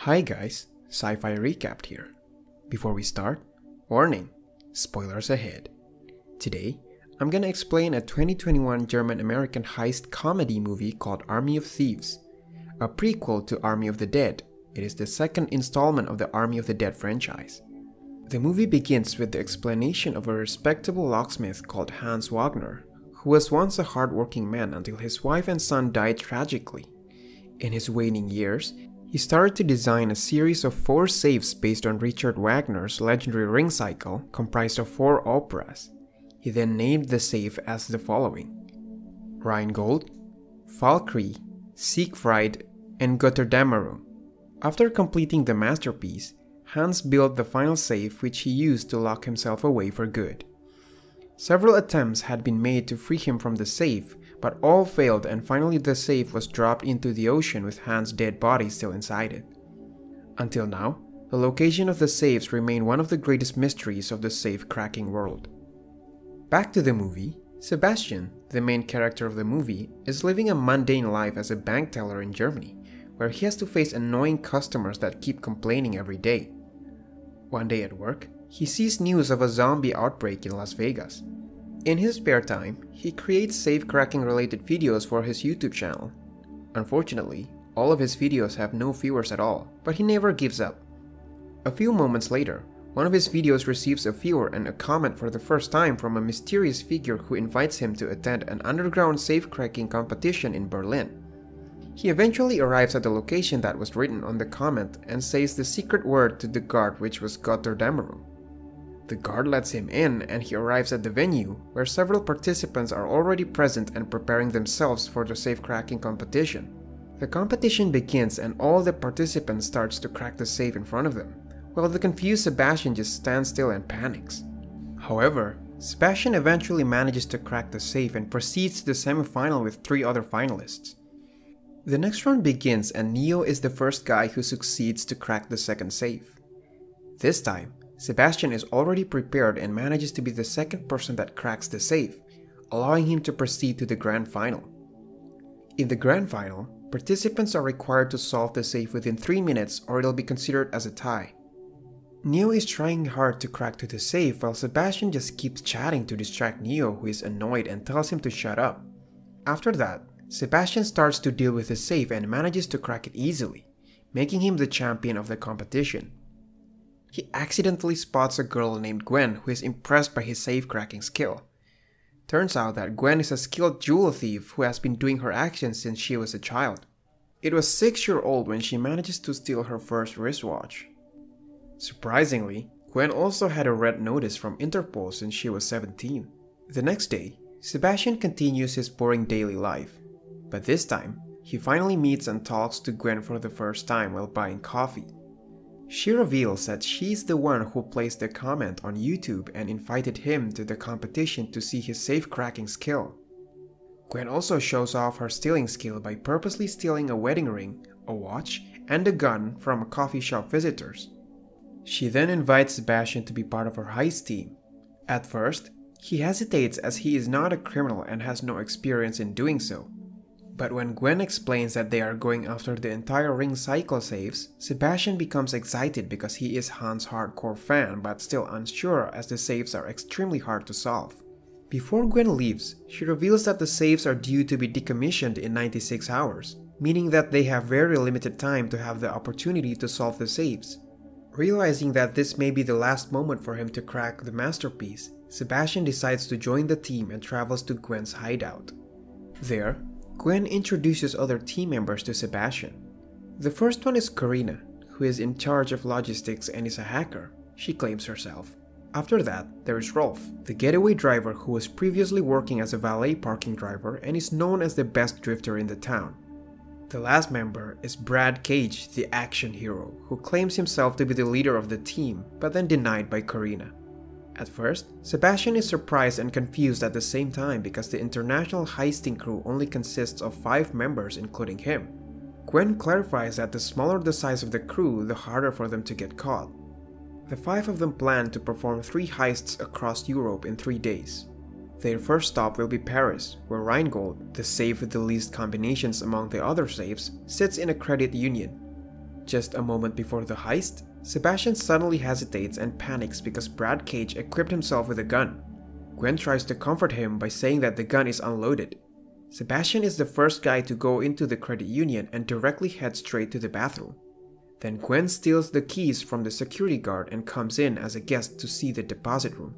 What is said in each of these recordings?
Hi guys, Sci-Fi Recapped here. Before we start, warning, spoilers ahead. Today, I'm gonna explain a 2021 German-American heist comedy movie called Army of Thieves. A prequel to Army of the Dead, it is the second installment of the Army of the Dead franchise. The movie begins with the explanation of a respectable locksmith called Hans Wagner, who was once a hard-working man until his wife and son died tragically. In his waning years, he started to design a series of 4 safes based on Richard Wagner's legendary ring cycle comprised of 4 operas. He then named the safe as the following: Rheingold, Valkyrie, Siegfried, and Götterdämmerung. After completing the masterpiece, Hans built the final safe, which he used to lock himself away for good. Several attempts had been made to free him from the safe, but all failed, and finally the safe was dropped into the ocean with Hans' dead body still inside it. Until now, the location of the safes remain one of the greatest mysteries of the safe-cracking world. Back to the movie, Sebastian, the main character of the movie, is living a mundane life as a bank teller in Germany, where he has to face annoying customers that keep complaining every day. One day at work, he sees news of a zombie outbreak in Las Vegas. In his spare time, he creates safe-cracking related videos for his YouTube channel. Unfortunately, all of his videos have no viewers at all, but he never gives up. A few moments later, one of his videos receives a viewer and a comment for the first time from a mysterious figure who invites him to attend an underground safe-cracking competition in Berlin. He eventually arrives at the location that was written on the comment and says the secret word to the guard, which was Götterdämmerung. The guard lets him in, and he arrives at the venue, where several participants are already present and preparing themselves for the safe-cracking competition. The competition begins and all the participants starts to crack the safe in front of them, while the confused Sebastian just stands still and panics. However, Sebastian eventually manages to crack the safe and proceeds to the semi-final with 3 other finalists. The next round begins and Neo is the first guy who succeeds to crack the second safe. This time, Sebastian is already prepared and manages to be the second person that cracks the safe, allowing him to proceed to the grand final. In the grand final, participants are required to solve the safe within 3 minutes or it'll be considered as a tie. Neo is trying hard to crack to the safe while Sebastian just keeps chatting to distract Neo, who is annoyed and tells him to shut up. After that, Sebastian starts to deal with the safe and manages to crack it easily, making him the champion of the competition. He accidentally spots a girl named Gwen who is impressed by his safe-cracking skill. Turns out that Gwen is a skilled jewel thief who has been doing her actions since she was a child. It was 6-year-old when she manages to steal her first wristwatch. Surprisingly, Gwen also had a red notice from Interpol since she was 17. The next day, Sebastian continues his boring daily life. But this time, he finally meets and talks to Gwen for the first time while buying coffee. She reveals that she's the one who placed the comment on YouTube and invited him to the competition to see his safe-cracking skill. Gwen also shows off her stealing skill by purposely stealing a wedding ring, a watch, and a gun from a coffee shop visitors. She then invites Sebastian to be part of her heist team. At first, he hesitates as he is not a criminal and has no experience in doing so. But when Gwen explains that they are going after the entire ring cycle safes, Sebastian becomes excited because he is Hans' hardcore fan but still unsure as the safes are extremely hard to solve. Before Gwen leaves, she reveals that the safes are due to be decommissioned in 96 hours, meaning that they have very limited time to have the opportunity to solve the safes. Realizing that this may be the last moment for him to crack the masterpiece, Sebastian decides to join the team and travels to Gwen's hideout. There, Gwen introduces other team members to Sebastian. The first one is Karina, who is in charge of logistics and is a hacker, she claims herself. After that, there is Rolf, the getaway driver who was previously working as a valet parking driver and is known as the best drifter in the town. The last member is Brad Cage, the action hero, who claims himself to be the leader of the team, but then denied by Karina. At first, Sebastian is surprised and confused at the same time because the international heisting crew only consists of 5 members including him. Gwen clarifies that the smaller the size of the crew, the harder for them to get caught. The 5 of them plan to perform 3 heists across Europe in 3 days. Their first stop will be Paris, where Rheingold, the safe with the least combinations among the other safes, sits in a credit union. Just a moment before the heist, Sebastian suddenly hesitates and panics because Brad Cage equipped himself with a gun. Gwen tries to comfort him by saying that the gun is unloaded. Sebastian is the first guy to go into the credit union and directly heads straight to the bathroom. Then Gwen steals the keys from the security guard and comes in as a guest to see the deposit room.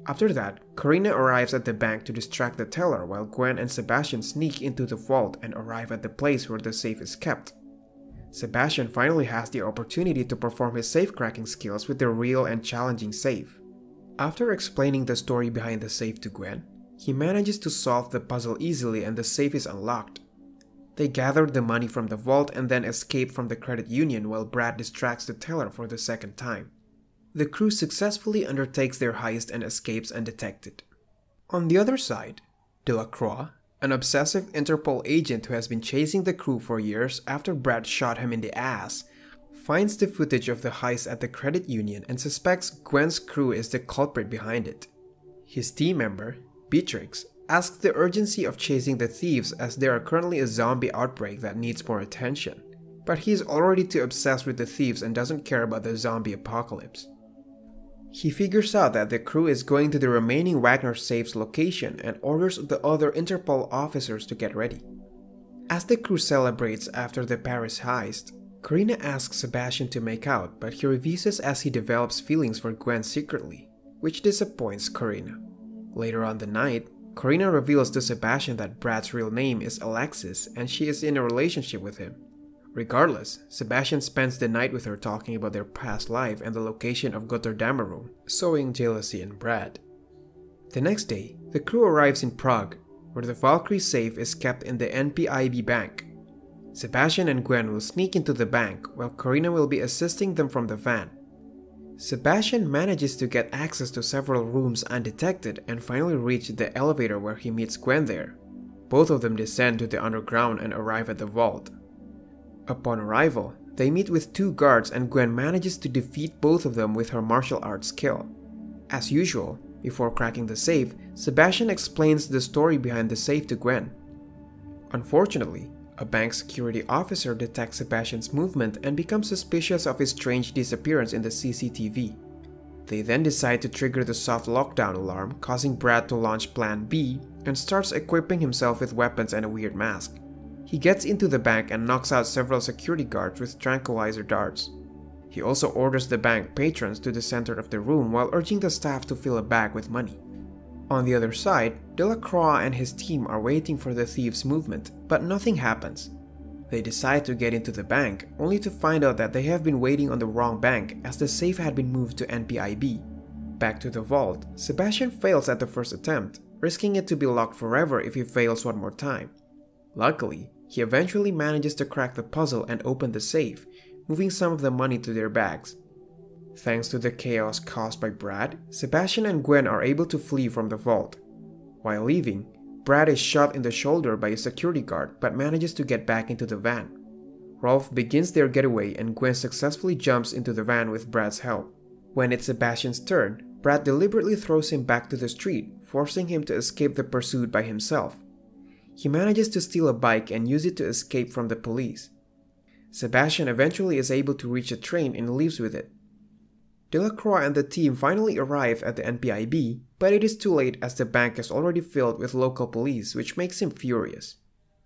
After that, Karina arrives at the bank to distract the teller while Gwen and Sebastian sneak into the vault and arrive at the place where the safe is kept. Sebastian finally has the opportunity to perform his safe-cracking skills with the real and challenging safe. After explaining the story behind the safe to Gwen, he manages to solve the puzzle easily and the safe is unlocked. They gather the money from the vault and then escape from the credit union while Brad distracts the teller for the second time. The crew successfully undertakes their heist and escapes undetected. On the other side, Delacroix, an obsessive Interpol agent who has been chasing the crew for years after Brad shot him in the ass, finds the footage of the heist at the credit union and suspects Gwen's crew is the culprit behind it. His team member, Beatrix, asks the urgency of chasing the thieves as there are currently a zombie outbreak that needs more attention, but he is already too obsessed with the thieves and doesn't care about the zombie apocalypse. He figures out that the crew is going to the remaining Wagner safe's location and orders the other Interpol officers to get ready. As the crew celebrates after the Paris heist, Karina asks Sebastian to make out, but he refuses as he develops feelings for Gwen secretly, which disappoints Karina. Later on the night, Karina reveals to Sebastian that Brad's real name is Alexis and she is in a relationship with him. Regardless, Sebastian spends the night with her talking about their past life and the location of Götterdammerung, sowing jealousy in Brad. The next day, the crew arrives in Prague, where the Valkyrie safe is kept in the NPIB bank. Sebastian and Gwen will sneak into the bank, while Karina will be assisting them from the van. Sebastian manages to get access to several rooms undetected and finally reach the elevator where he meets Gwen there. Both of them descend to the underground and arrive at the vault. Upon arrival, they meet with two guards and Gwen manages to defeat both of them with her martial arts skill. As usual, before cracking the safe, Sebastian explains the story behind the safe to Gwen. Unfortunately, a bank security officer detects Sebastian's movement and becomes suspicious of his strange disappearance in the CCTV. They then decide to trigger the soft lockdown alarm, causing Brad to launch Plan B and starts equipping himself with weapons and a weird mask. He gets into the bank and knocks out several security guards with tranquilizer darts. He also orders the bank patrons to the center of the room while urging the staff to fill a bag with money. On the other side, Delacroix and his team are waiting for the thieves' movement, but nothing happens. They decide to get into the bank, only to find out that they have been waiting on the wrong bank as the safe had been moved to NPIB. Back to the vault, Sebastian fails at the first attempt, risking it to be locked forever if he fails one more time. Luckily, he eventually manages to crack the puzzle and open the safe, moving some of the money to their bags. Thanks to the chaos caused by Brad, Sebastian and Gwen are able to flee from the vault. While leaving, Brad is shot in the shoulder by a security guard but manages to get back into the van. Rolf begins their getaway and Gwen successfully jumps into the van with Brad's help. When it's Sebastian's turn, Brad deliberately throws him back to the street, forcing him to escape the pursuit by himself. He manages to steal a bike and use it to escape from the police. Sebastian eventually is able to reach a train and leaves with it. Delacroix and the team finally arrive at the NPIB, but it is too late as the bank is already filled with local police, which makes him furious.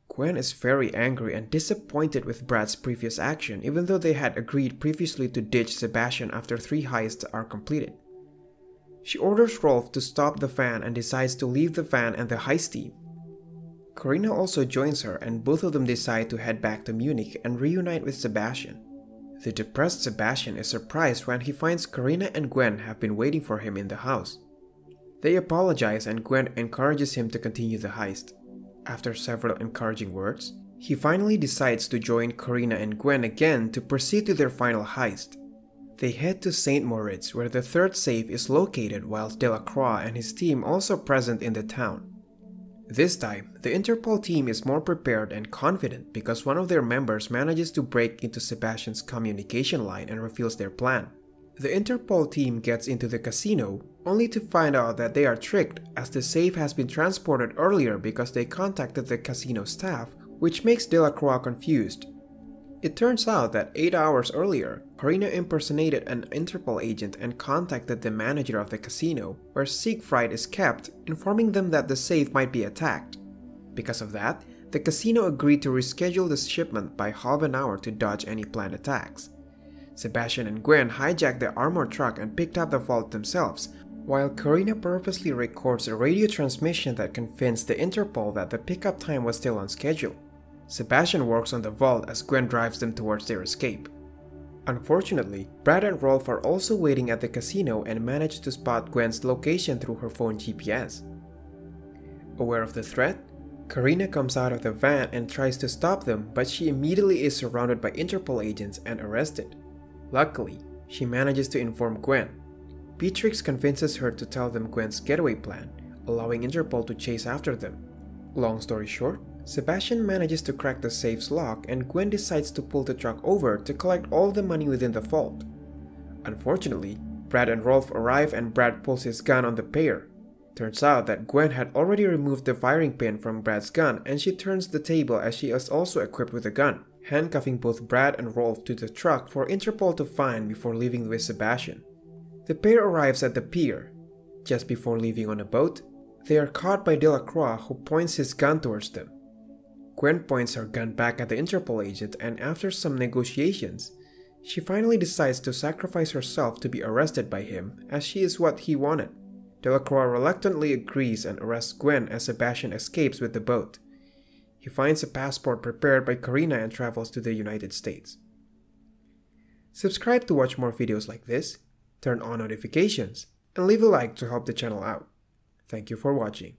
Gwen is very angry and disappointed with Brad's previous action, even though they had agreed previously to ditch Sebastian after 3 heists are completed. She orders Rolf to stop the van and decides to leave the van and the heist team. Karina also joins her and both of them decide to head back to Munich and reunite with Sebastian. The depressed Sebastian is surprised when he finds Karina and Gwen have been waiting for him in the house. They apologize and Gwen encourages him to continue the heist. After several encouraging words, he finally decides to join Karina and Gwen again to proceed to their final heist. They head to St. Moritz where the third safe is located while Delacroix and his team also present in the town. This time, the Interpol team is more prepared and confident because one of their members manages to break into Sebastian's communication line and reveals their plan. The Interpol team gets into the casino, only to find out that they are tricked as the safe has been transported earlier because they contacted the casino staff, which makes Delacroix confused. It turns out that 8 hours earlier, Karina impersonated an Interpol agent and contacted the manager of the casino where Siegfried is kept, informing them that the safe might be attacked. Because of that, the casino agreed to reschedule the shipment by half an hour to dodge any planned attacks. Sebastian and Gwen hijacked the armored truck and picked up the vault themselves, while Karina purposely records a radio transmission that convinced the Interpol that the pickup time was still on schedule. Sebastian works on the vault as Gwen drives them towards their escape. Unfortunately, Brad and Rolf are also waiting at the casino and manage to spot Gwen's location through her phone GPS. Aware of the threat, Karina comes out of the van and tries to stop them, but she immediately is surrounded by Interpol agents and arrested. Luckily, she manages to inform Gwen. Beatrix convinces her to tell them Gwen's getaway plan, allowing Interpol to chase after them. Long story short, Sebastian manages to crack the safe's lock and Gwen decides to pull the truck over to collect all the money within the vault. Unfortunately, Brad and Rolf arrive and Brad pulls his gun on the pair. Turns out that Gwen had already removed the firing pin from Brad's gun and she turns the table as she is also equipped with a gun, handcuffing both Brad and Rolf to the truck for Interpol to find before leaving with Sebastian. The pair arrives at the pier. Just before leaving on a boat, they are caught by Delacroix, who points his gun towards them. Gwen points her gun back at the Interpol agent and after some negotiations, she finally decides to sacrifice herself to be arrested by him as she is what he wanted. Delacroix reluctantly agrees and arrests Gwen as Sebastian escapes with the boat. He finds a passport prepared by Karina and travels to the United States. Subscribe to watch more videos like this, turn on notifications, and leave a like to help the channel out. Thank you for watching.